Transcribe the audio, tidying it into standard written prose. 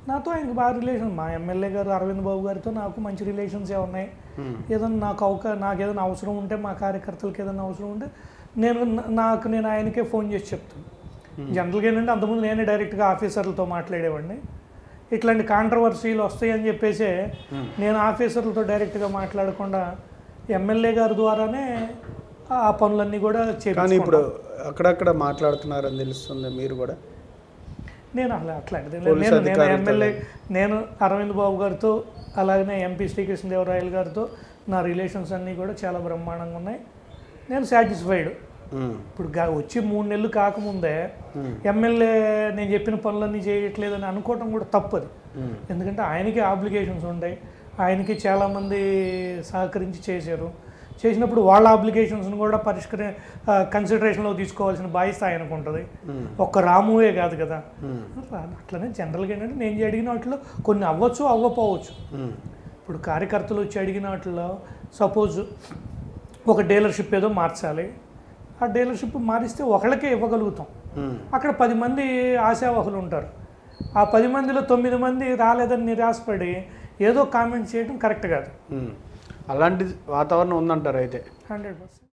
నాతో ఆయనకి బాగా రిలేషన్, మా ఎమ్మెల్యే గారు అరవింద్ బాబు గారితో నాకు మంచి రిలేషన్సే ఉన్నాయి. ఏదన్నా నాకు ఏదైనా అవసరం ఉంటే, మా కార్యకర్తలకు ఏదైనా అవసరం ఉంటే నేను ఆయనకే ఫోన్ చేసి చెప్తాను. జనరల్గా ఏంటంటే అంతకుముందు నేనే డైరెక్ట్గా ఆఫీసర్లతో మాట్లాడేవాడిని. ఇట్లాంటి కాంట్రవర్సీలు వస్తాయని చెప్పేసి నేను ఆఫీసర్లతో డైరెక్ట్గా మాట్లాడకుండా ఎమ్మెల్యే గారి ద్వారానే ఆ పనులన్నీ కూడా చేయాలి. కానీ ఇప్పుడు అక్కడక్కడ మాట్లాడుతున్నారని తెలుస్తుంది. మీరు కూడా నేను అట్లాంటిది నేను అరవింద్ బాబు గారితో, అలాగనే ఎంపీ శ్రీకృష్ణదేవరాయలు గారితో నా రిలేషన్స్ అన్నీ కూడా చాలా బ్రహ్మాండంగా ఉన్నాయి. నేను సాటిస్ఫైడ్. ఇప్పుడు వచ్చి 3 నెలలు కాకముందే ఎమ్మెల్యే నేను చెప్పిన పనులన్నీ చేయట్లేదని అనుకోవటం కూడా తప్పది. ఎందుకంటే ఆయనకి ఆబ్లిగేషన్స్ ఉంటాయి. ఆయనకి చాలామంది సహకరించి చేసినప్పుడు వాళ్ళ ఆబ్లిగేషన్స్ని కూడా కన్సిడరేషన్లో తీసుకోవాల్సిన బాధ్యత ఆయనకు ఉంటుంది. ఒక్క రామువే కాదు కదా. అట్లనే జనరల్గా ఏంటంటే నేను అడిగిన వాటిలో కొన్ని అవ్వచ్చు, అవ్వపోవచ్చు. ఇప్పుడు కార్యకర్తలు వచ్చి అడిగిన వాటిలో సపోజ్ ఒక డీలర్షిప్ ఏదో మార్చాలి. ఆ డీలర్షిప్ మారిస్తే ఒకళ్ళకే ఇవ్వగలుగుతాం. అక్కడ 10 మంది ఆశావహులు ఉంటారు. ఆ 10 మందిలో 9 మంది రాలేదని నిరాశపడి ఏదో కామెంట్ చేయడం కరెక్ట్ కాదు. అలాంటి వాతావరణం ఉందంటారు అయితే 100%.